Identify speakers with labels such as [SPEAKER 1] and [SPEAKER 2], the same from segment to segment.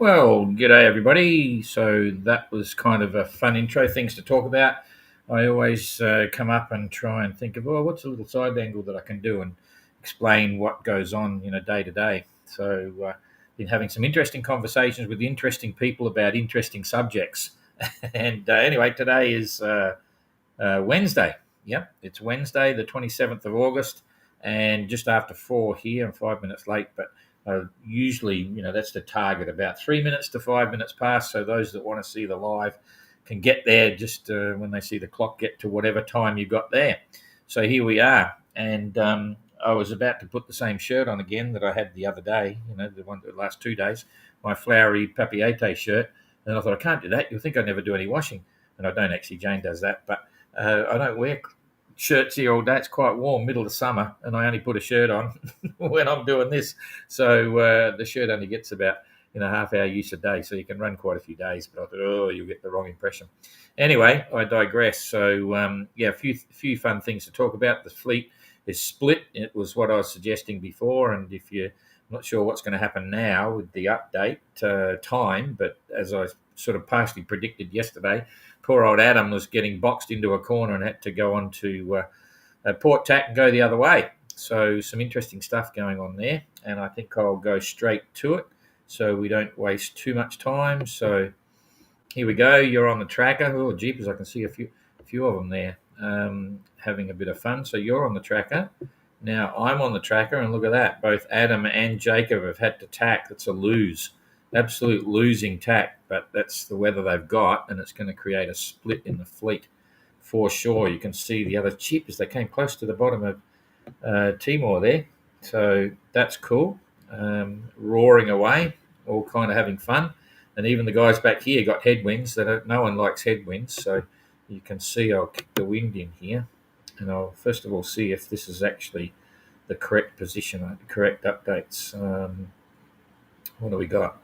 [SPEAKER 1] Well, g'day everybody. So that was kind of a fun intro, things to talk about. I always come up and try and think of, what's a little side angle that I can do and explain what goes on, day to day. So been having some interesting conversations with interesting people about interesting subjects. And anyway, today is Wednesday. Yep, it's Wednesday, the 27th of August, and just after 4 here. I'm 5 minutes late, but usually, that's the target, about 3 minutes to 5 minutes past. So those that want to see the live can get there just when they see the clock get to whatever time you got there. So here we are. And I was about to put the same shirt on again that I had the other day, the last 2 days, my flowery papier shirt. And I thought, I can't do that. You'll think I never do any washing. And I don't actually. Jane does that. But I don't wear shirts here all day. It's quite warm, middle of summer, and I only put a shirt on when I'm doing this. So the shirt only gets about half hour use a day, so you can run quite a few days. But I thought, you'll get the wrong impression. Anyway, I digress. So a few fun things to talk about. The fleet is split. It was what I was suggesting before, and if you're not sure what's going to happen now with the update time, but as I sort of partially predicted yesterday, poor old Adam was getting boxed into a corner and had to go on to port tack and go the other way. So some interesting stuff going on there, and I think I'll go straight to it so we don't waste too much time. So here we go. You're on the tracker. Oh, jeepers, I can see a few of them there having a bit of fun. So you're on the tracker. Now I'm on the tracker, and look at that. Both Adam and Jacob have had to tack. That's a lose. Absolute losing tack, but that's the weather they've got, and it's going to create a split in the fleet for sure. You can see the other cheapers. They came close to the bottom of Timor there, so that's cool. Roaring away, all kind of having fun, and even the guys back here got headwinds. No one likes headwinds, so you can see I'll kick the wind in here, and I'll first of all see if this is actually the correct position, correct updates. What do we got?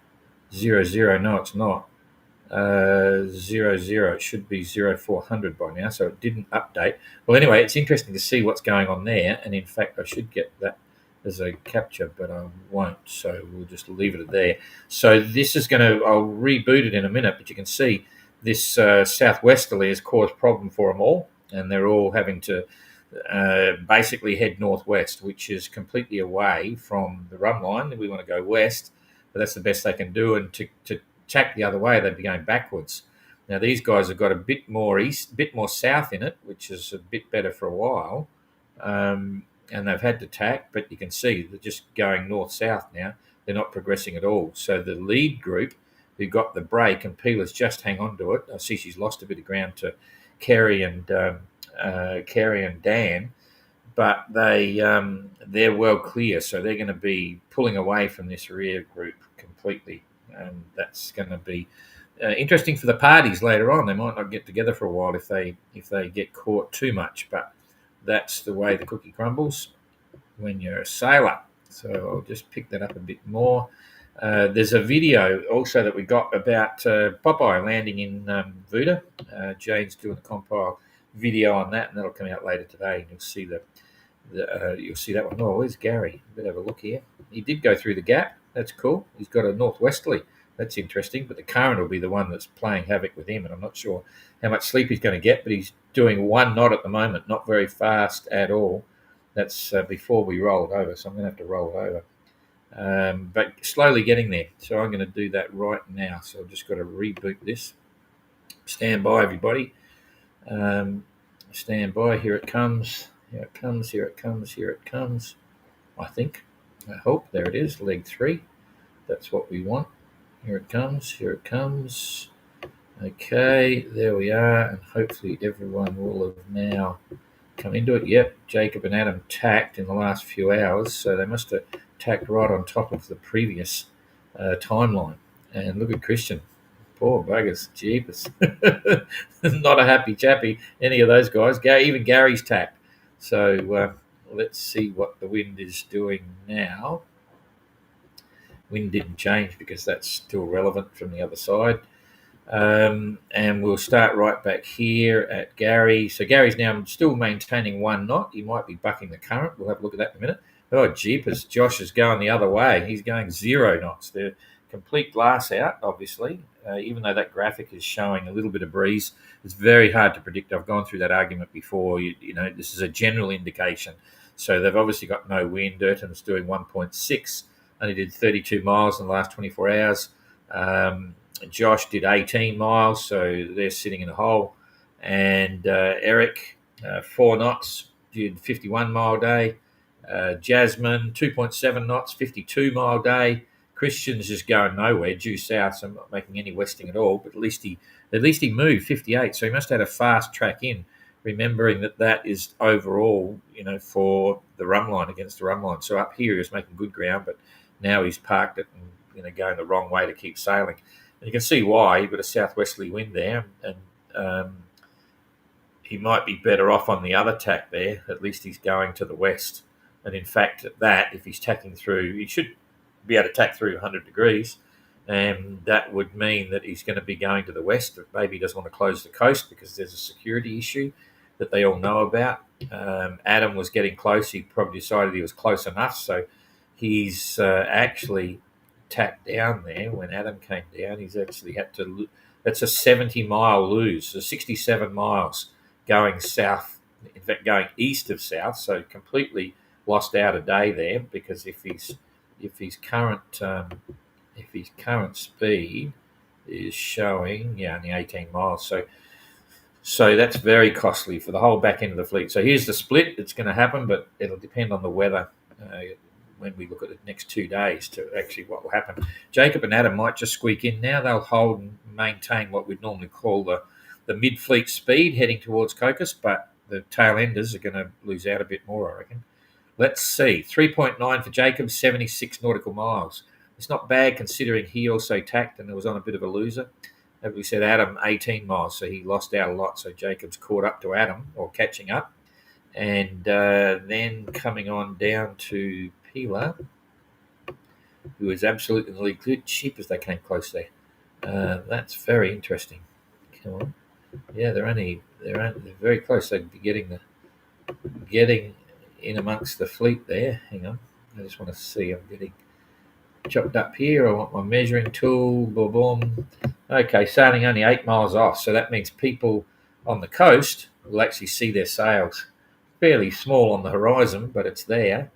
[SPEAKER 1] 00, no, it's not. 00, it should be 0400 by now, so it didn't update. Well, anyway, it's interesting to see what's going on there, and in fact, I should get that as a capture, but I won't, so we'll just leave it there. So this is I'll reboot it in a minute, but you can see this southwesterly has caused problem for them all, and they're all having to basically head northwest, which is completely away from the run line. We want to go west, but that's the best they can do, and to tack the other way, they'd be going backwards. Now these guys have got a bit more east, bit more south in it, which is a bit better for a while, and they've had to tack, but you can see they're just going north-south now. They're not progressing at all. So the lead group, who got the break, and Peela's just hang on to it. I see she's lost a bit of ground to Kerry and Dan, but they're well clear, so they're going to be pulling away from this rear group completely, and that's going to be interesting for the parties later on. They might not get together for a while if they get caught too much, but that's the way the cookie crumbles when you're a sailor. So I'll just pick that up a bit more. There's a video also that we got about Popeye landing in Vuda. Jane's doing a compile video on that, and that'll come out later today, and you'll see you'll see that one. Oh, where's Gary? Better have a look here. He did go through the gap. That's cool. He's got a northwesterly. That's interesting, but the current will be the one that's playing havoc with him, and I'm not sure how much sleep he's going to get, but he's doing 1 knot at the moment, not very fast at all. That's before we rolled over, so I'm going to have to roll it over. But slowly getting there, so I'm going to do that right now. So I've just got to reboot this. Stand by, everybody. Stand by. Here it comes. Here it comes. Here it comes. Here it comes. I think. I hope. There it is. Leg 3. That's what we want. Here it comes. Here it comes. Okay. There we are. And hopefully everyone will have now come into it. Yep. Jacob and Adam tacked in the last few hours. So they must have tacked right on top of the previous timeline. And look at Christian. Poor buggers, jeepers. Not a happy chappy, any of those guys. Even Gary's tacked. So let's see what the wind is doing now. Wind didn't change because that's still relevant from the other side. And we'll start right back here at Gary. So Gary's now still maintaining 1 knot. He might be bucking the current. We'll have a look at that in a minute. Oh, jeepers. Josh is going the other way. He's going 0 knots. complete glass out, obviously, even though that graphic is showing a little bit of breeze. It's very hard to predict. I've gone through that argument before. You know, this is a general indication. So they've obviously got no wind. Durton's doing 1.6, only did 32 miles in the last 24 hours. Josh did 18 miles, so they're sitting in a hole. And Eric, 4 knots, did 51-mile day. Jasmine, 2.7 knots, 52-mile day. Christian's just going nowhere, due south, so not making any westing at all. But at least he moved 58, so he must have had a fast track in. Remembering that is overall, for the run line, against the run line. So up here he was making good ground, but now he's parked it and going the wrong way to keep sailing. And you can see why. You've got a southwesterly wind there, and he might be better off on the other tack there. At least he's going to the west. And in fact, if he's tacking through, he should be able to tack through 100 degrees. And that would mean that he's going to be going to the west. Maybe he doesn't want to close the coast because there's a security issue that they all know about. Adam was getting close. He probably decided he was close enough. So he's actually tacked down there. When Adam came down, he's actually had to... That's a 70-mile lose, so 67 miles going south, in fact, going east of south, so completely lost out a day there, because if his current speed is showing only 18 miles, so that's very costly for the whole back end of the fleet. So here's the split. It's going to happen, but it'll depend on the weather when we look at the next 2 days to actually what will happen. Jacob and Adam might just squeak in now. They'll hold and maintain what we'd normally call the mid-fleet speed heading towards Cocos, but the tail enders are going to lose out a bit more, I reckon. Let's see. 3.9 for Jacob, 76 nautical miles. It's not bad considering he also tacked and it was on a bit of a loser. As we said, Adam, 18 miles, so he lost out a lot. So Jacob's caught up to Adam, or catching up. And then coming on down to Pila, who is absolutely in the lead. Good cheap as they came close there. That's very interesting. Come on. Yeah, they're very close. They'd be getting in amongst the fleet there. Hang on. I just want to see. I'm getting chopped up here. I want my measuring tool. Boom, boom. Okay, sailing only 8 miles off. So that means people on the coast will actually see their sails. Fairly small on the horizon, but it's there.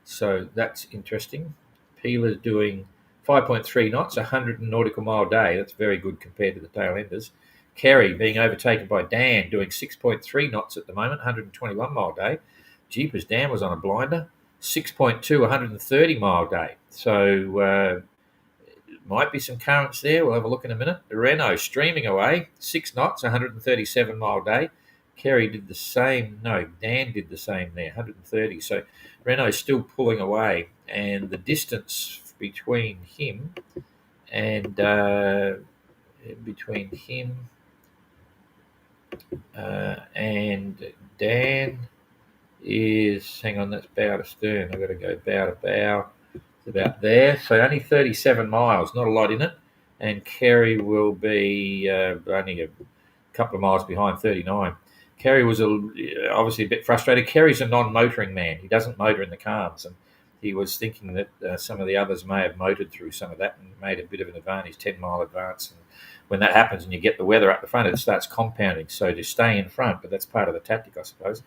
[SPEAKER 1] So that's interesting. Peela's doing 5.3 knots, 100 nautical mile day. That's very good compared to the tail enders. Kerry being overtaken by Dan, doing 6.3 knots at the moment, 121 mile day. Jeepers, Dan was on a blinder. 6.2, 130 mile day. So might be some currents there. We'll have a look in a minute. The Renault streaming away, 6 knots, 137 mile day. Kerry did the same. No, Dan did the same there, 130. So Renault's still pulling away, and the distance between him and Dan is, hang on, that's bow to stern. I've got to go bow to bow. It's about there. So only 37 miles, not a lot in it. And Kerry will be only a couple of miles behind, 39. Kerry was obviously a bit frustrated. Kerry's a non-motoring man. He doesn't motor in the calms, and he was thinking that some of the others may have motored through some of that and made a bit of an advantage, 10-mile advance. And when that happens and you get the weather up the front, it starts compounding. So to stay in front, but that's part of the tactic, I suppose.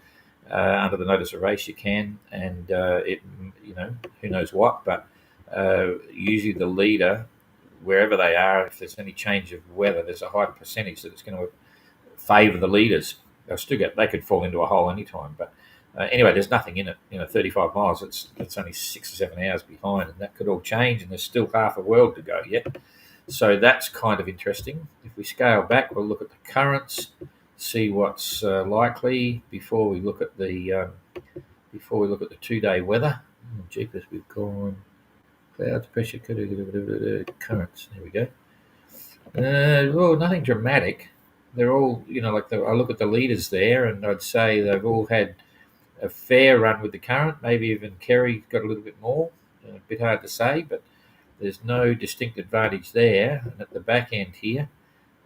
[SPEAKER 1] Under the notice of race, you can, and who knows what. But usually the leader, wherever they are, if there's any change of weather, there's a high percentage that it's going to favour the leaders. They could fall into a hole anytime. But anyway, there's nothing in it. 35 miles, it's only 6 or 7 hours behind, and that could all change, and there's still half a world to go yet. So that's kind of interesting. If we scale back, we'll look at the currents, see what's likely before we look at the 2-day weather. Jeepers, we've gone clouds, pressure, currents. There we go. Well, nothing dramatic. They're all, I look at the leaders there, and I'd say they've all had a fair run with the current. Maybe even Kerry got a little bit more. A bit hard to say, but there's no distinct advantage there. And at the back end here,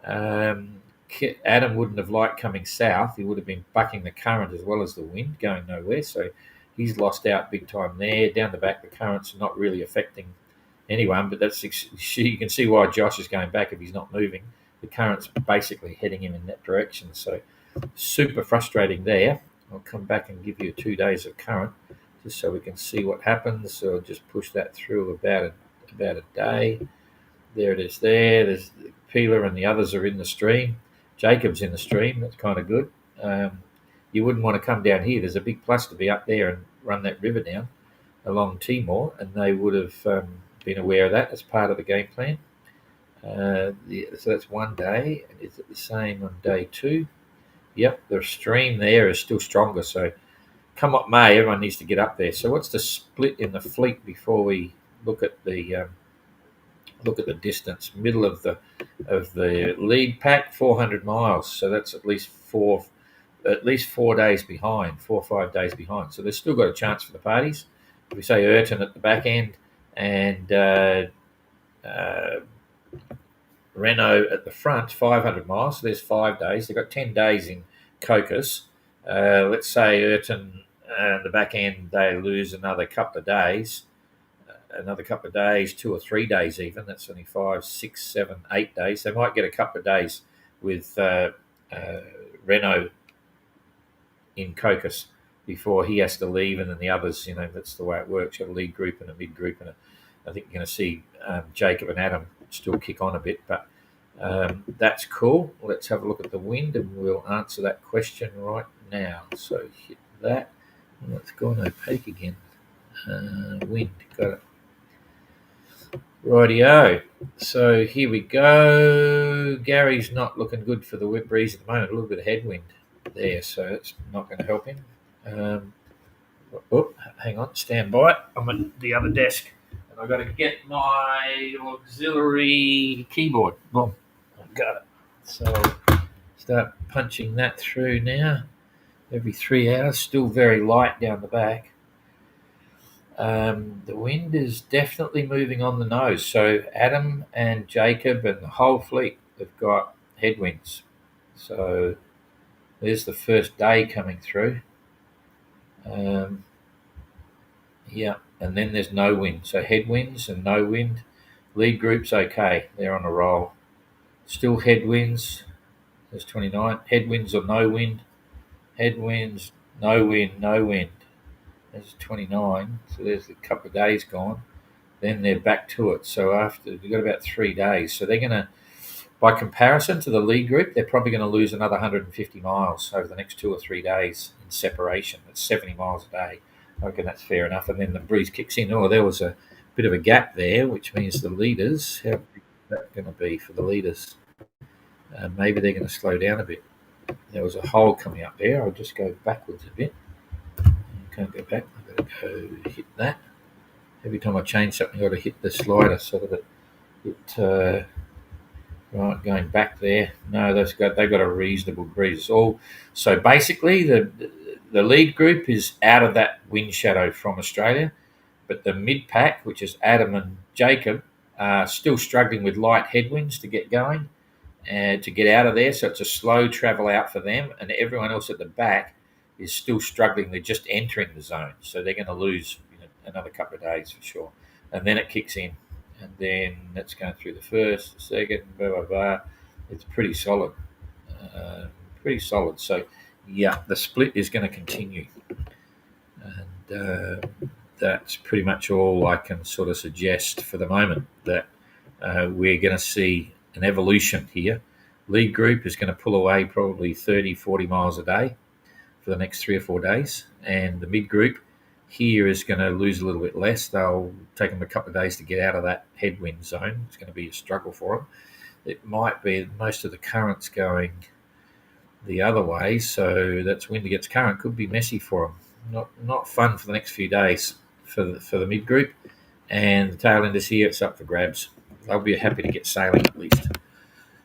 [SPEAKER 1] Adam wouldn't have liked coming south. He would have been bucking the current as well as the wind, going nowhere. So he's lost out big time there. Down the back, the currents are not really affecting anyone, but you can see why Josh is going back if he's not moving. The current's basically heading him in that direction. So super frustrating there. I'll come back and give you 2 days of current just so we can see what happens. So I'll just push that through about a day. There it is there. There's Peeler and the others are in the stream. Jacob's in the stream. That's kind of good. You wouldn't want to come down here. There's a big plus to be up there and run that river down along Timor, and they would have been aware of that as part of the game plan. So that's 1 day. Is it the same on day 2? Yep, the stream there is still stronger. So come what may, everyone needs to get up there. So what's the split in the fleet before we look at the distance? Middle of the lead pack, 400 miles. So that's at least 4 days behind, 4 or 5 days behind. So they've still got a chance for the parties. If we say Ayrton at the back end and Renault at the front, 500 miles. So there's 5 days. They've got 10 days in Cocos. Let's say Ayrton the back end, they lose another couple of days. 2 or 3 days even. That's only 5, 6, 7, 8 days. They might get a couple of days with Renault in Cocos before he has to leave, and then the others, that's the way it works. You have a lead group and a mid group, and I think you're going to see Jacob and Adam still kick on a bit, but that's cool. Let's have a look at the wind, and we'll answer that question right now. So hit that. Let's go on opaque again. Wind, got it. Rightio. So here we go. Gary's not looking good for the whip breeze at the moment. A little bit of headwind there, so it's not going to help him. Hang on, stand by. I'm at the other desk, and I've got to get my auxiliary keyboard. Boom, I've got it. So start punching that through now. Every 3 hours, still very light down the back. The wind is definitely moving on the nose. So Adam and Jacob and the whole fleet have got headwinds. So there's the first day coming through. Yeah, and then there's no wind. So headwinds and no wind. Lead group's okay. They're on a roll. Still headwinds. There's 29. Headwinds or no wind. Headwinds, no wind, no wind. There's 29. So there's a couple of days gone. Then they're back to it. So after we've got about 3 days. So they're going to, by comparison to the lead group, they're probably going to lose another 150 miles over the next 2 or 3 days in separation. That's 70 miles a day. I reckon that's fair enough. And then the breeze kicks in. Oh, there was a bit of a gap there, which means the leaders, how big is that going to be for the leaders? Maybe they're going to slow down a bit. There was a hole coming up there. I'll just go backwards a bit. Can't go back. I've got to go hit that. Every time I change something, I've got to hit the slider so that it right, going back there. No, they've got a reasonable breeze. So basically the lead group is out of that wind shadow from Australia, but the mid pack, which is Adam and Jacob, are still struggling with light headwinds to get going and to get out of there. So it's a slow travel out for them, and everyone else at the back is still struggling. They're just entering the zone, so they're going to lose another couple of days for sure. And then it kicks in, and then that's going through the first, second, blah, blah, blah. It's pretty solid. So, yeah, the split is going to continue. And that's pretty much all I can sort of suggest for the moment, that we're going to see an evolution here. Lead group is going to pull away probably 30, 40 miles a day for the next 3 or 4 days. And the mid group here is going to lose a little bit less. They'll take them a couple of days to get out of that headwind zone. It's going to be a struggle for them. It might be most of the currents going the other way, so that's wind against current. Could be messy for them. Not fun for the next few days for the mid group. And the tail end is here. It's up for grabs. They'll be happy to get sailing at least.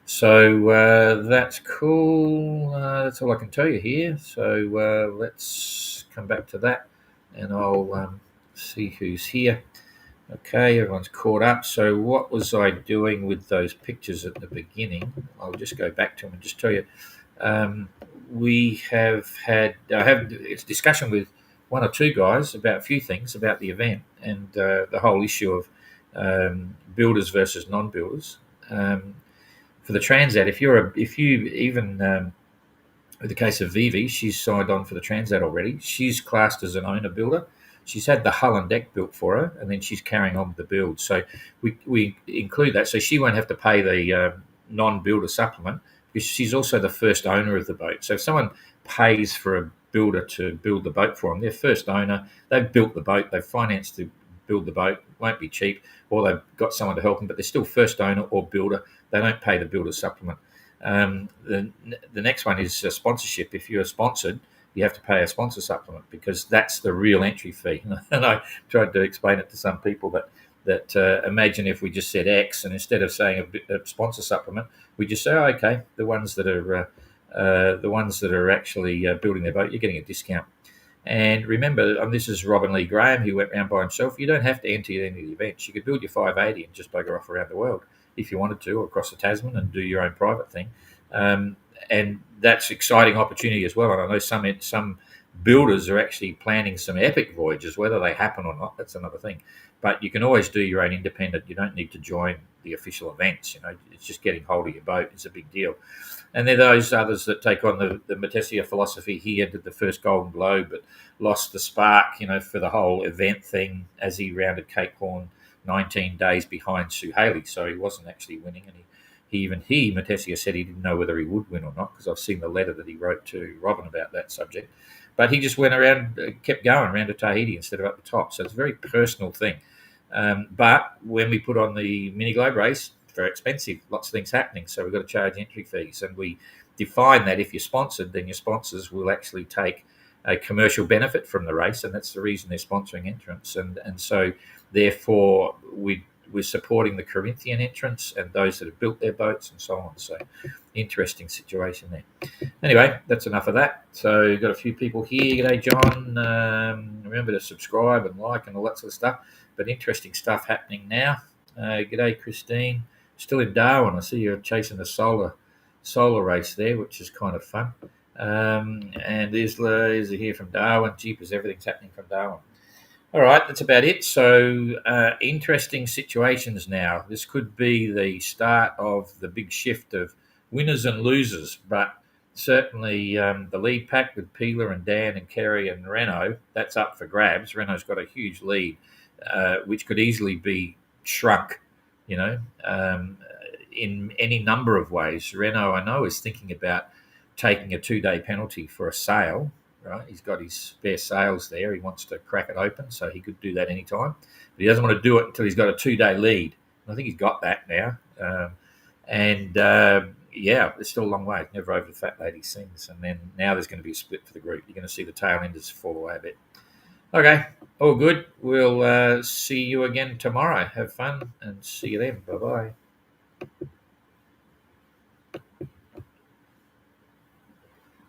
[SPEAKER 1] So that's cool. That's all I can tell you here. So let's come back to that, and I'll see who's here. Okay, everyone's caught up. So what was I doing with those pictures at the beginning? I'll just go back to them and just tell you. We have had it's discussion with 1 or 2 guys about a few things about the event and the whole issue of builders versus non-builders. For the Transat, if you even with the case of Vivi, she's signed on for the Transat already. She's classed as an owner builder. She's had the hull and deck built for her, and then she's carrying on with the build. So we include that. So she won't have to pay the non-builder supplement because she's also the first owner of the boat. So if someone pays for a builder to build the boat for them, they're first owner. They've built the boat. They've financed to build the boat. Won't be cheap, or they've got someone to help them, but they're still first owner or builder. They don't pay the builder supplement. The next one is sponsorship. If you're sponsored, you have to pay a sponsor supplement because that's the real entry fee. And I tried to explain it to some people that imagine if we just said X and instead of saying a sponsor supplement, we just say, oh, okay, the ones that are actually building their boat, you're getting a discount. And remember, this is Robin Lee Graham, who went around by himself. You don't have to enter any of the events. You could build your 580 and just bugger off around the world if you wanted to, or across the Tasman and do your own private thing. And that's exciting opportunity as well. And I know some builders are actually planning some epic voyages, whether they happen or not, that's another thing. But you can always do your own independent. You don't need to join the official events. It's just getting hold of your boat. It's a big deal. And there are those others that take on the Matessia philosophy. He entered the first Golden Globe, but lost the spark, for the whole event thing as he rounded Cape Horn 19 days behind Sue Haley. So he wasn't actually winning. And Matessia said he didn't know whether he would win or not, because I've seen the letter that he wrote to Robin about that subject. But he just went around, kept going around to Tahiti instead of up the top. So it's a very personal thing. But when we put on the mini globe race, very expensive, lots of things happening. So we've got to charge entry fees. And we define that if you're sponsored, then your sponsors will actually take a commercial benefit from the race. And that's the reason they're sponsoring entrants. And so therefore we're supporting the Corinthian entrants and those that have built their boats and so on. So interesting situation there. Anyway, that's enough of that. So we've got a few people here. G'day, John. Remember to subscribe and like and all that sort of stuff. But interesting stuff happening now. G'day, Christine. Still in Darwin. I see you're chasing the solar race there, which is kind of fun. And Isla is here from Darwin. Jeepers, everything's happening from Darwin. All right, that's about it. So interesting situations now. This could be the start of the big shift of winners and losers, but certainly the lead pack with Peeler and Dan and Kerry and Renault, that's up for grabs. Renault's got a huge lead, which could easily be shrunk, in any number of ways. Renault, I know, is thinking about taking a 2-day penalty for a sail. Right, he's got his spare sails there. He wants to crack it open, so he could do that anytime. But he doesn't want to do it until he's got a 2-day lead. I think he's got that now. It's still a long way. Never over the fat lady sings. And then now there's going to be a split for the group. You're going to see the tail enders fall away a bit. Okay, all good. We'll see you again tomorrow. Have fun and see you then. Bye-bye.